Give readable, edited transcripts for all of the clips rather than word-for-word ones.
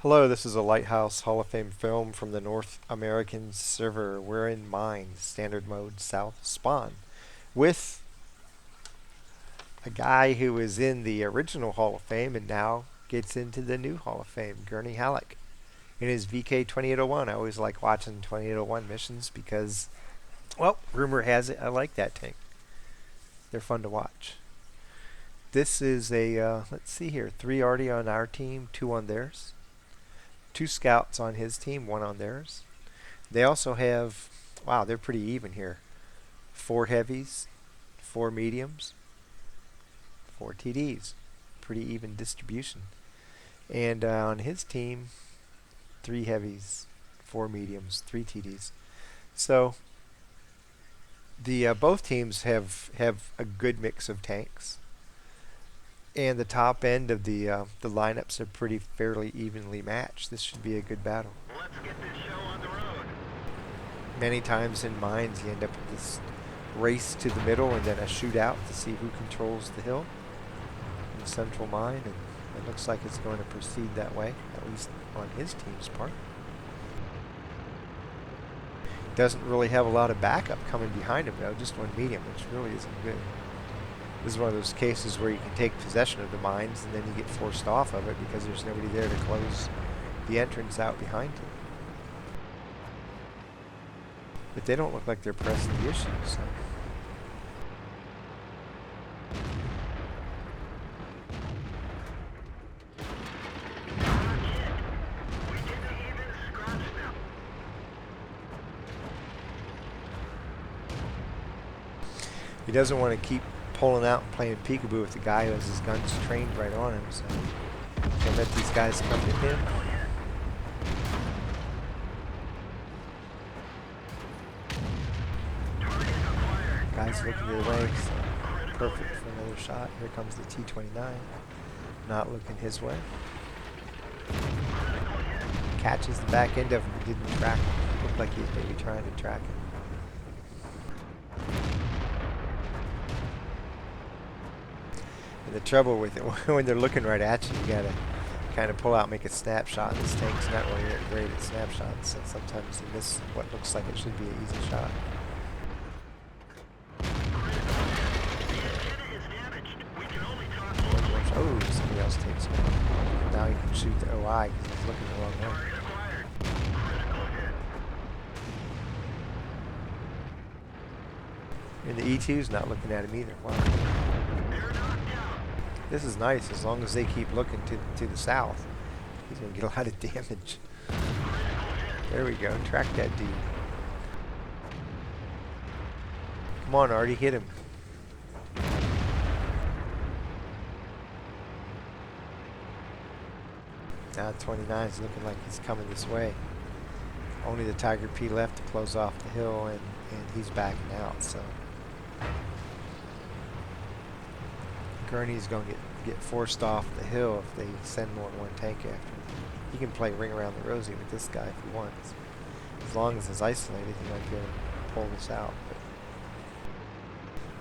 Hello, this is a Lighthouse Hall of Fame film from the North American server. We're in Mines, Standard Mode, South Spawn, with a guy who was in the original Hall of Fame and now gets into the new Hall of Fame, GurneyHallek. In his VK 2801, I always like watching 2801 missions because, well, rumor has it I like that tank. They're fun to watch. This is let's see here, 3 already on our team, 2 on theirs. 2 scouts on his team, 1 on theirs. They also have, wow, they're pretty even here. 4 heavies, 4 mediums, 4 TDs. Pretty even distribution. And on his team, 3 heavies, 4 mediums, 3 TDs. So the both teams have a good mix of tanks. And the top end of the lineups are pretty fairly evenly matched. This should be a good battle. Let's get this show on the road. Many times in Mines you end up with this race to the middle and then a shootout to see who controls the hill in the central mine, and it looks like it's going to proceed that way, at least on his team's part. Doesn't really have a lot of backup coming behind him though, just 1 medium, which really isn't good. This is one of those cases where you can take possession of the mines and then you get forced off of it because there's nobody there to close the entrance out behind you. But they don't look like they're pressing the issue, so. He doesn't want to keep pulling out and playing peekaboo with the guy who has his guns trained right on him, so can't let these guys come to him. Guy's looking the other way, so perfect for another shot. Here comes the T-29, not looking his way. Catches the back end of him, didn't track him. Looked like he was maybe trying to track him. And the trouble with it, when they're looking right at you, you gotta kind of pull out and make a snapshot. This tank's not really great at snapshots, so sometimes you miss what looks like it should be an easy shot. Oh, somebody else takes it. Now you can shoot the OI because he's looking the wrong way. And the E2's not looking at him either. Wow. This is nice as long as they keep looking to the south. He's going to get a lot of damage. There we go. Track that dude. Come on, Artie. Hit him. Now 29 is looking like he's coming this way. Only the Tiger P left to close off the hill, and he's backing out, so Gurney's going to get forced off the hill if they send more than 1 tank after him. He can play ring around the rosy with this guy if he wants. As long as it's isolated, he might be able to pull this out. But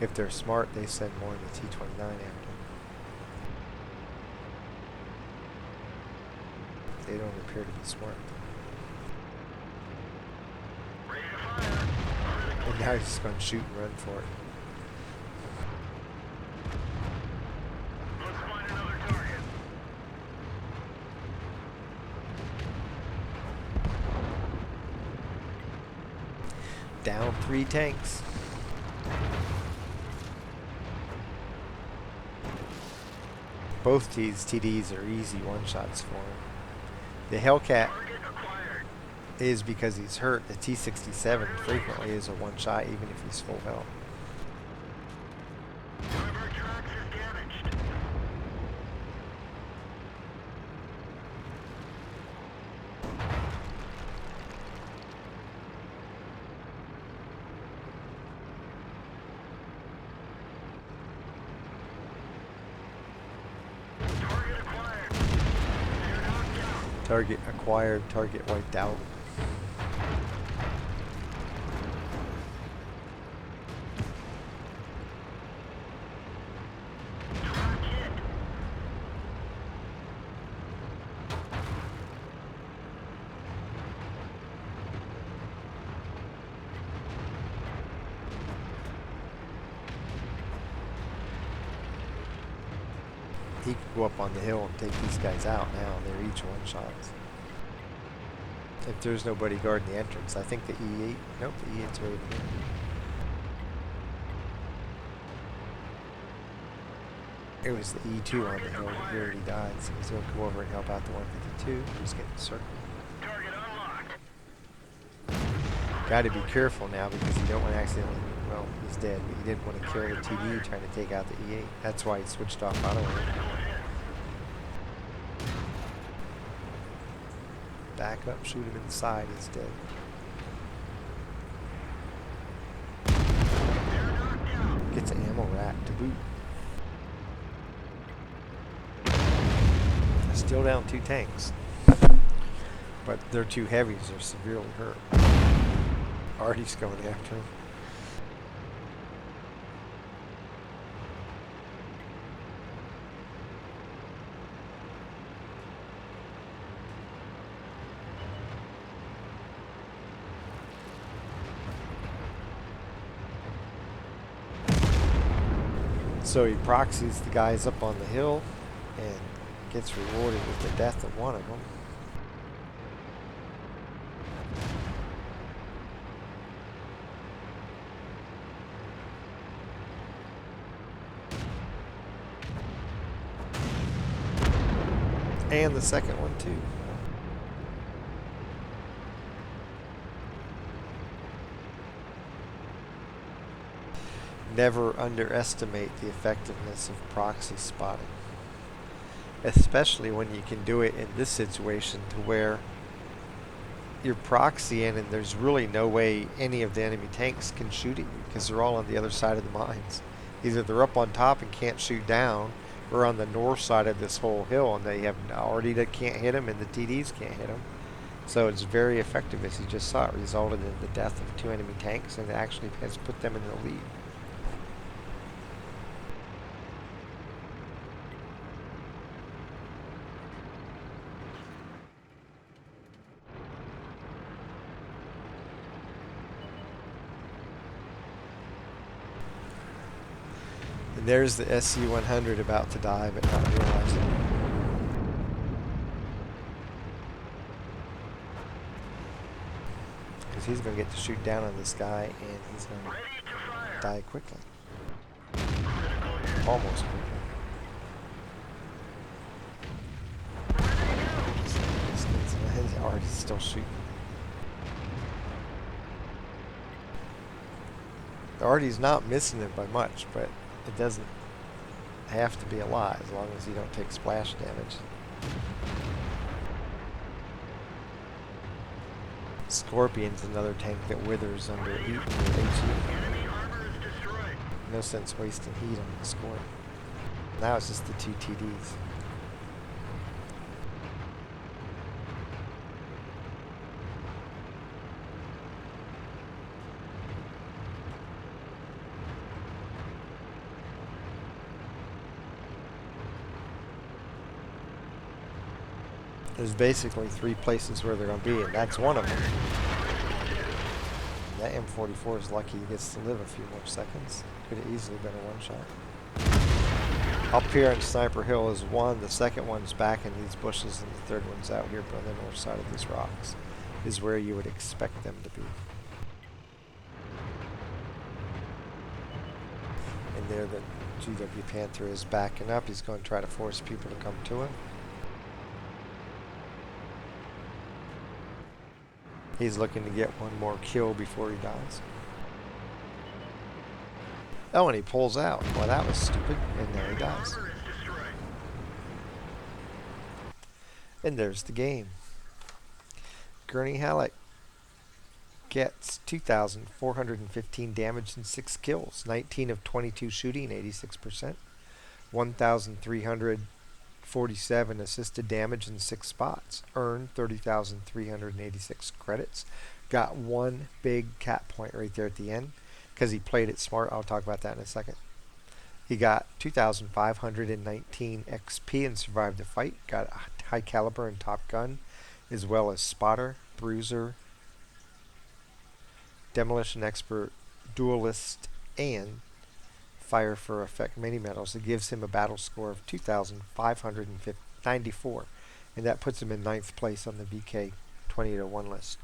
if they're smart, they send more than the T-29 after him. They don't appear to be smart. And now he's just going to shoot and run for it. Let's find another target. Down 3 tanks. Both these TDs are easy one-shots for him. The Hellcat is because he's hurt. The T-67 frequently is a one-shot even if he's full health. One of our tracks is damaged. Target acquired, target wiped out. He could go up on the hill and take these guys out now. They're each one-shots. If there's nobody guarding the entrance, I think the E8... Nope, the E8's right over there. It was the E2 on the hill that he already died, so he's going to come over and help out the 152 who's getting circled. Target unlocked. Got to be careful now because you don't want to accidentally... Well, he's dead, but you didn't want to kill the TD trying to take out the E8. That's why he switched off auto aim. Back up, shoot him in the side, he's dead. Gets an ammo rack to boot. Still down 2 tanks. But their 2 heavies are severely hurt. Artie's going after him. So he proxies the guys up on the hill and gets rewarded with the death of one of them. And the second one too. Never underestimate the effectiveness of proxy spotting. Especially when you can do it in this situation to where you're proxying and there's really no way any of the enemy tanks can shoot at you because they're all on the other side of the mines. Either they're up on top and can't shoot down, or on the north side of this whole hill and they have already that can't hit them and the TDs can't hit them. So it's very effective, as you just saw. It resulted in the death of 2 enemy tanks and it actually has put them in the lead. And there's the SC-100 about to die, but not realizing it. Because he's going to get to shoot down on this guy, and he's going to die quickly. Almost quickly. He's already still shooting. Artie's not missing it by much, but it doesn't have to be a lot as long as you don't take splash damage. Scorpion's another tank that withers under heat and HE. No sense wasting heat on the Scorpion. Now it's just the 2 TDs. There's basically 3 places where they're going to be, and that's one of them. That M44 is lucky he gets to live a few more seconds. Could have easily been a one-shot. Up here on Sniper Hill is one, the second one's back in these bushes, and the third one's out here on the north side of these rocks, is where you would expect them to be. And there the GW Panther is backing up. He's going to try to force people to come to him. He's looking to get one more kill before he dies. Oh, and he pulls out. Well, that was stupid. And there he dies. And there's the game. GurneyHallek gets 2,415 damage and 6 kills. 19 of 22 shooting, 86%. 1,347 assisted damage in 6 spots. Earned 30,386 credits. Got 1 big cat point right there at the end because he played it smart. I'll talk about that in a second. He got 2,519 XP and survived the fight. Got a high caliber and top gun, as well as spotter, bruiser, demolition expert, duelist, and fire for effect mini medals. It gives him a battle score of 2,594, and that puts him in ninth place on the VK 20-1 list.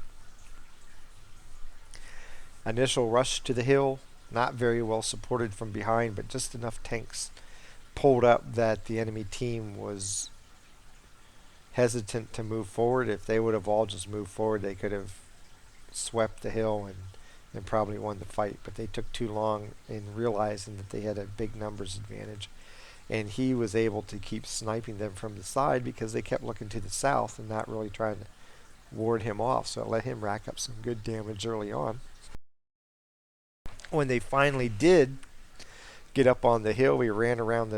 Initial rush to the hill, not very well supported from behind, but just enough tanks pulled up that the enemy team was hesitant to move forward. If they would have all just moved forward, they could have swept the hill and probably won the fight. But they took too long in realizing that they had a big numbers advantage. And he was able to keep sniping them from the side because they kept looking to the south and not really trying to ward him off. So it let him rack up some good damage early on. When they finally did get up on the hill, he ran around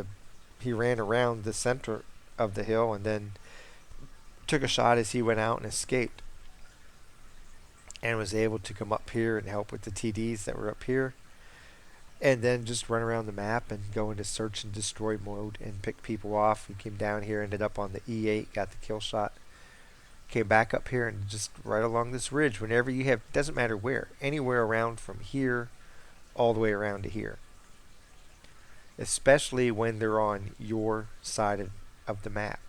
the center of the hill and then took a shot as he went out and escaped, and was able to come up here and help with the TDs that were up here, and then just run around the map and go into search and destroy mode and pick people off. We came down here, ended up on the E8, got the kill shot, came back up here, and just right along this ridge, whenever you have, doesn't matter where, anywhere around from here all the way around to here, especially when they're on your side of the map.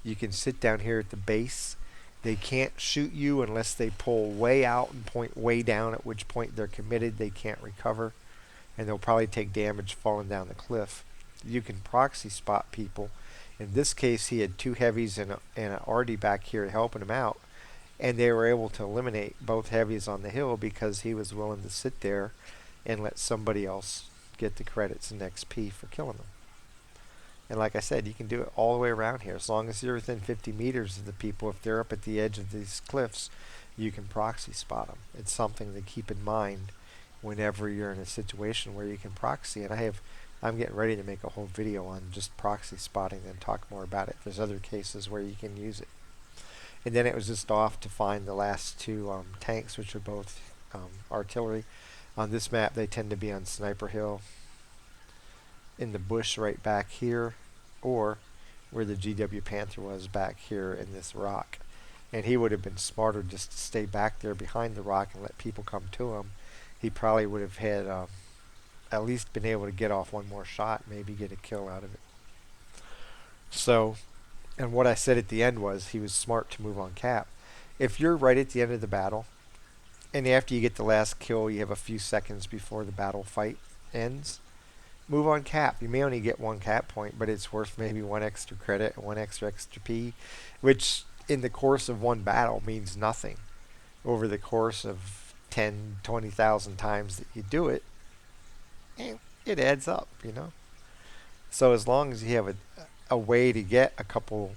You can sit down here at the base. They can't shoot you unless they pull way out and point way down, at which point they're committed. They can't recover, and they'll probably take damage falling down the cliff. You can proxy spot people. In this case, he had two heavies and an Artie back here helping him out, and they were able to eliminate both heavies on the hill because he was willing to sit there and let somebody else get the credits and XP for killing them. And like I said, you can do it all the way around here. As long as you're within 50 meters of the people, if they're up at the edge of these cliffs, you can proxy spot them. It's something to keep in mind whenever you're in a situation where you can proxy. And I'm getting ready to make a whole video on just proxy spotting and talk more about it. There's other cases where you can use it. And then it was just off to find the last two tanks, which are both artillery. On this map, they tend to be on Sniper Hill, in the bush right back here, or where the GW Panther was back here in this rock. And he would have been smarter just to stay back there behind the rock and let people come to him. He probably would have had at least been able to get off one more shot, maybe get a kill out of it. So, and what I said at the end was he was smart to move on cap. If you're right at the end of the battle, and after you get the last kill, you have a few seconds before the battle fight ends, move on cap. You may only get one cap point, but it's worth maybe one extra credit and one extra XP, which in the course of one battle means nothing. Over the course of 10, 20,000 times that you do it, it adds up, you know. So as long as you have a way to get a couple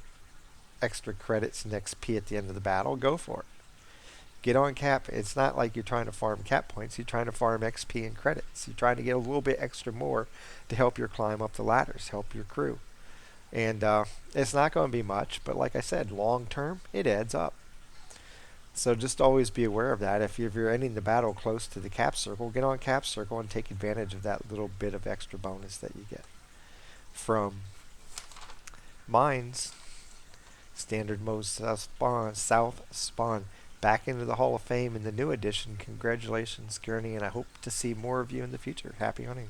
extra credits and XP at the end of the battle, go for it. Get on cap. It's not like you're trying to farm cap points. You're trying to farm XP and credits. You're trying to get a little bit extra more to help your climb up the ladders, help your crew. And it's not going to be much, but like I said, long term, it adds up. So just always be aware of that. If you're ending the battle close to the cap circle, get on cap circle and take advantage of that little bit of extra bonus that you get from mines. Standard mode south spawn. Back into the Hall of Fame in the new edition. Congratulations, Gurney, and I hope to see more of you in the future. Happy hunting.